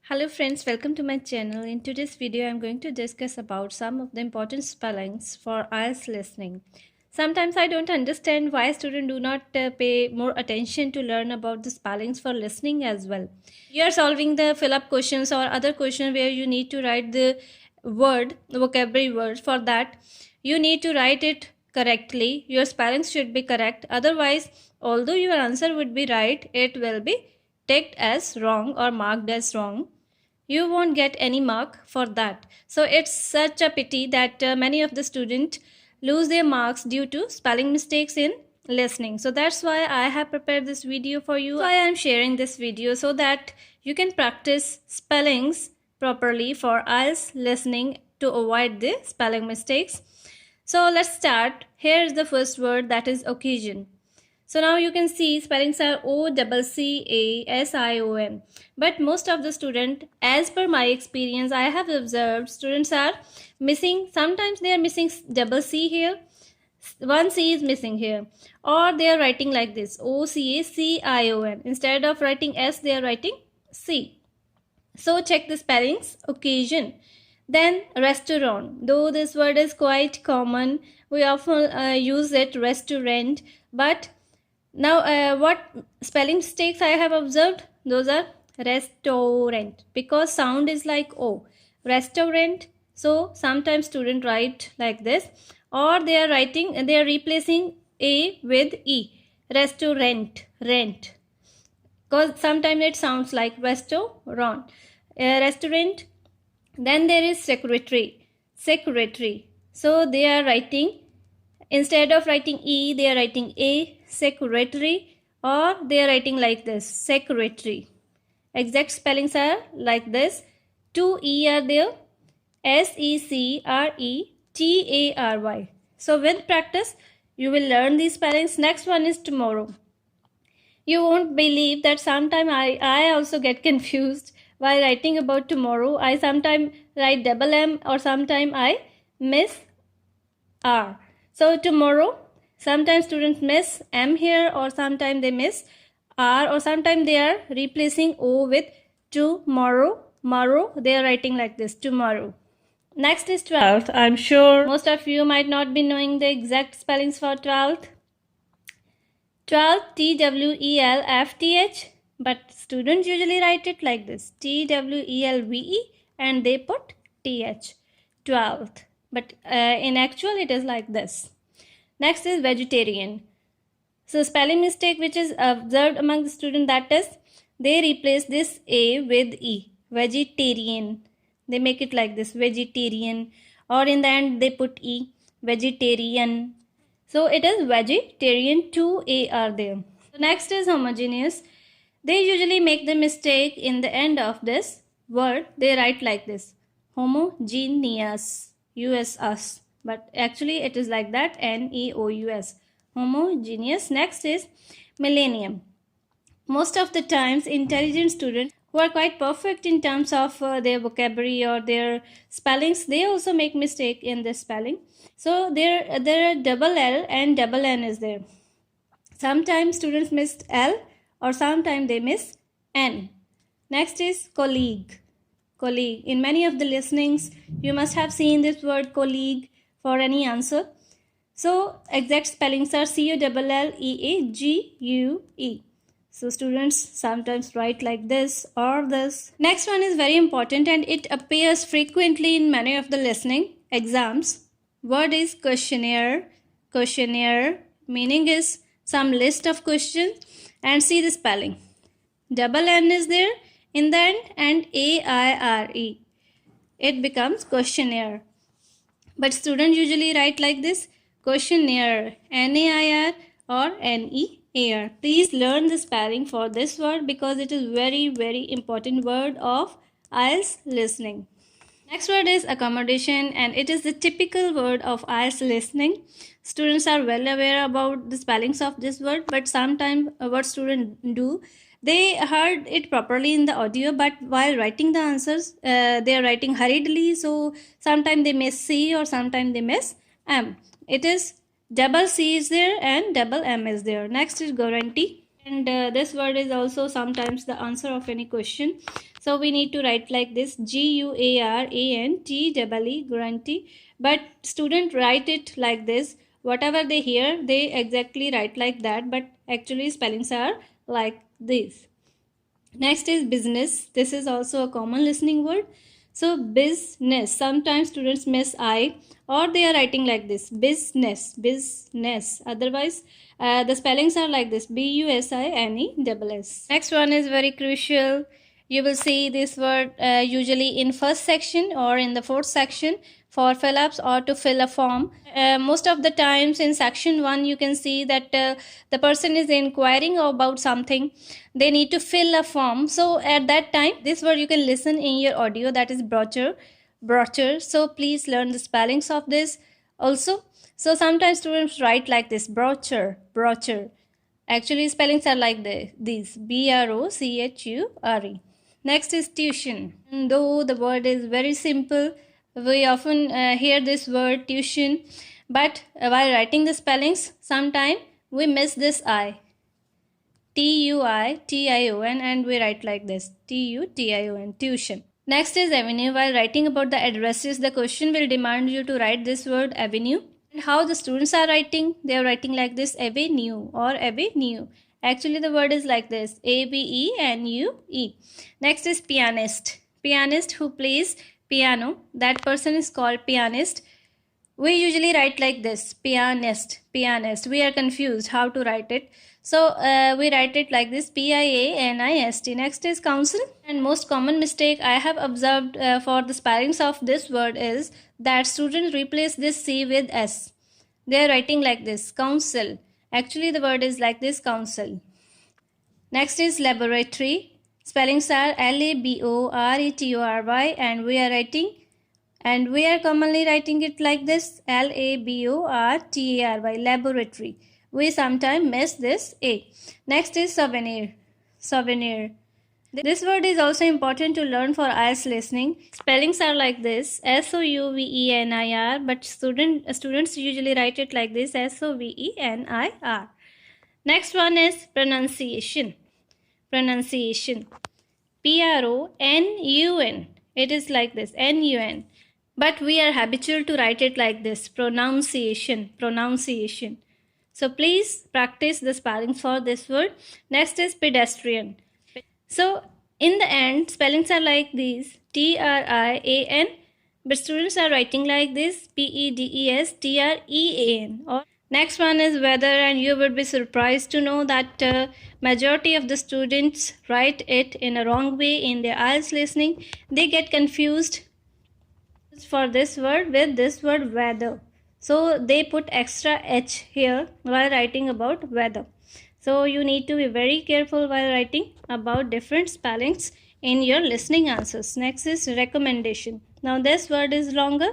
Hello friends, welcome to my channel. In today's video, I'm going to discuss about some of the important spellings for IELTS listening. Sometimes I don't understand why students do not pay more attention to learn about the spellings for listening as well. You are solving the fill-up questions or other questions where you need to write the vocabulary word. For that, you need to write it correctly. Your spellings should be correct. Otherwise, although your answer would be right, it will be ticked as wrong or marked as wrong. You won't get any mark for that. So it's such a pity that many of the students lose their marks due to spelling mistakes in listening. So that's why I have prepared this video for you. Why I'm sharing this video so that you can practice spellings properly for IELTS listening to avoid the spelling mistakes. So let's start. Here is the first word, that is occasion. So now you can see spellings are OCCASION. But most of the students, as per my experience, I have observed students are missing, sometimes they are missing double C here. One C is missing here. Or they are writing like this, OCACION. Instead of writing S, they are writing C. So check the spellings, occasion. Then restaurant. Though this word is quite common, we often use it, restaurant. But now, what spelling mistakes I have observed? Those are restaurant, because sound is like O. Restaurant. So sometimes students write like this, or they are replacing A with E. Restaurant, rent. Because sometimes it sounds like restaurant. Restaurant. Then there is secretary. Secretary. So they are writing, instead of writing E, they are writing A, secretary, or they are writing like this, secretary. Exact spellings are like this. Two E are there, SECRETARY. So with practice, you will learn these spellings. Next one is tomorrow. You won't believe that sometimes I also get confused while writing about tomorrow. I sometimes write double M or sometimes I miss R. So tomorrow, sometimes students miss M here, or sometimes they miss R, or sometimes they are replacing O with tomorrow. Tomorrow, they are writing like this, tomorrow. Next is 12th. I'm sure most of you might not be knowing the exact spellings for 12th. 12th, TWELFTH, but students usually write it like this, TWELVE, and they put TH, 12th. But in actual, it is like this. Next is vegetarian. So spelling mistake which is observed among the students, that is, they replace this A with E. Vegetarian. They make it like this, vegetarian. Or in the end, they put E. Vegetarian. So it is vegetarian, two A are there. So next is homogeneous. They usually make the mistake in the end of this word. They write like this, homogeneous. US, but actually it is like that, NEOUS, homogeneous. Next is millennium. Most of the times, intelligent students who are quite perfect in terms of their vocabulary or their spellings, they also make mistake in this spelling. So there are double L and double N is there. Sometimes students miss L, or sometimes they miss N. Next is colleague. Colleague. In many of the listenings, you must have seen this word colleague for any answer. So exact spellings are COLLEAGUE. So students sometimes write like this or this. Next one is very important and it appears frequently in many of the listening exams. Word is questionnaire. Questionnaire meaning is some list of questions, and see the spelling. Double N is there in the end and AIRE. It becomes questionnaire. But students usually write like this, questionnaire, NAIR or NEAR. Please learn the spelling for this word because it is very important word of IELTS listening. Next word is accommodation, and it is the typical word of IELTS listening. Students are well aware about the spellings of this word, but sometimes what students do, they heard it properly in the audio, but while writing the answers, they are writing hurriedly. So sometimes they miss C or sometimes they miss M. It is double C is there and double M is there. Next is guarantee. And this word is also sometimes the answer of any question. So we need to write like this: Guarantee, guarantee. But student write it like this. Whatever they hear, they exactly write like that. But actually spellings are like this. Next is business. This is also a common listening word. So business. Sometimes students miss I, or they are writing like this: business, business. Otherwise, the spellings are like this: Businesss. Next one is very crucial. You will see this word usually in first section or in the fourth section for fill-ups or to fill a form. Most of the times in section 1 you can see that the person is inquiring about something. They need to fill a form. So at that time this word you can listen in your audio, that is brochure, brochure. So please learn the spellings of this also. So sometimes students write like this: brochure, brochure. Actually spellings are like these: Brochure. Next is tuition. Though the word is very simple, we often hear this word tuition, but while writing the spellings, sometimes we miss this I. Tuition, and we write like this: Tution, tuition. Next is avenue. While writing about the addresses, the question will demand you to write this word avenue. And how the students are writing? They are writing like this: avenue or avenue. Actually the word is like this: Avenue. Next is pianist. Pianist who plays piano. That person is called pianist. We usually write like this: pianist, pianist. We are confused how to write it. So we write it like this: Pianist. Next is council. And most common mistake I have observed for the spellings of this word is that students replace this C with S. They are writing like this: council. Actually the word is like this: council. Next is laboratory. Spellings are Laboratory, and we are commonly writing it like this: Labortory, laboratory. We sometimes miss this A. Next is souvenir. Souvenir. This word is also important to learn for IELTS listening. Spellings are like this: Souvenir, but students usually write it like this: Sovenir. Next one is pronunciation. Pronunciation. Pronun. It is like this: Nun. But we are habitual to write it like this: pronunciation, pronunciation. So please practice the spellings for this word. Next is pedestrian. So in the end, spellings are like these: Trian, but students are writing like this: Pedestrean. Or next one is weather, and you would be surprised to know that majority of the students write it in a wrong way in their IELTS listening. They get confused for this word with this word weather. So they put extra H here while writing about weather. So you need to be very careful while writing about different spellings in your listening answers. Next is recommendation. Now this word is longer,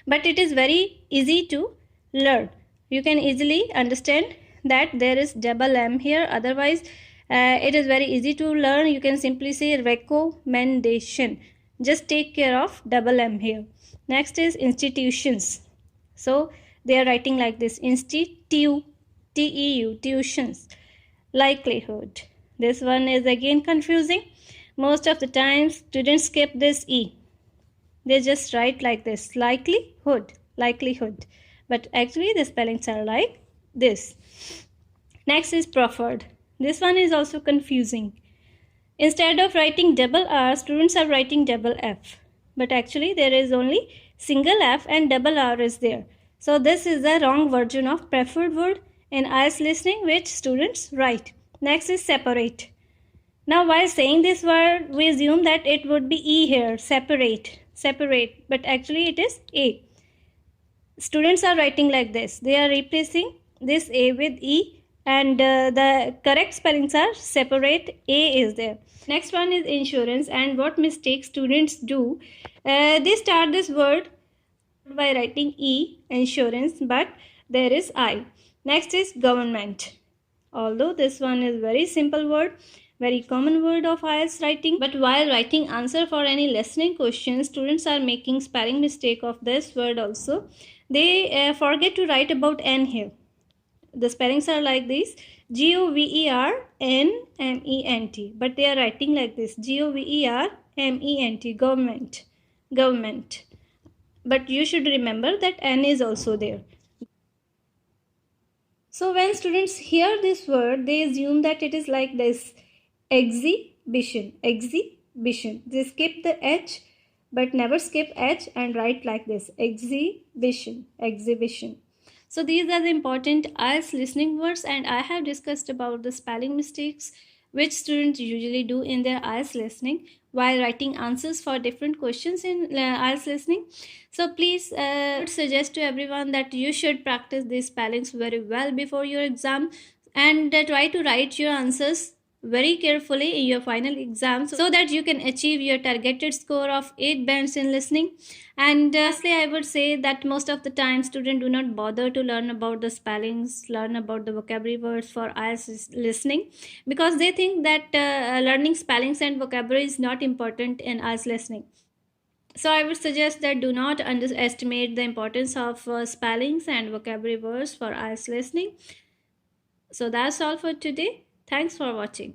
but it is very easy to learn. You can easily understand that there is double M here. Otherwise, it is very easy to learn. You can simply say recommendation. Just take care of double M here. Next is institutions. So they are writing like this: institute, tuitions. Likelihood. This one is again confusing. Most of the time students skip this E. They just write like this: likelihood, likelihood. But actually the spellings are like this. Next is preferred. This one is also confusing. Instead of writing double R, students are writing double F. But actually there is only single F and double R is there. So this is the wrong version of preferred word in IELTS listening which students write. Next is separate. Now while saying this word, we assume that it would be E here: separate, separate. But actually it is A. Students are writing like this. They are replacing this A with E, and the correct spellings are separate. A is there. Next one is insurance, and what mistakes students do. They start this word by writing E, insurance, but there is I. Next is government. Although this one is very simple word, very common word of IELTS writing, but while writing answer for any listening question, students are making spelling mistake of this word also. They forget to write about N here. The spellings are like these: Government, but they are writing like this: Government, government. But you should remember that N is also there. So when students hear this word, they assume that it is like this: exhibition, exhibition. They skip the H, but never skip H and write like this: exhibition, exhibition. So these are the important IELTS listening words, and I have discussed about the spelling mistakes which students usually do in their IELTS listening while writing answers for different questions in IELTS listening. So please, I would suggest to everyone that you should practice these spellings very well before your exam, and try to write your answers very carefully in your final exam so that you can achieve your targeted score of 8 bands in listening. And lastly, I would say that most of the time students do not bother to learn about the spellings, learn about the vocabulary words for IELTS listening, because they think that learning spellings and vocabulary is not important in IELTS listening. So I would suggest that do not underestimate the importance of spellings and vocabulary words for IELTS listening. So that's all for today. Thanks for watching.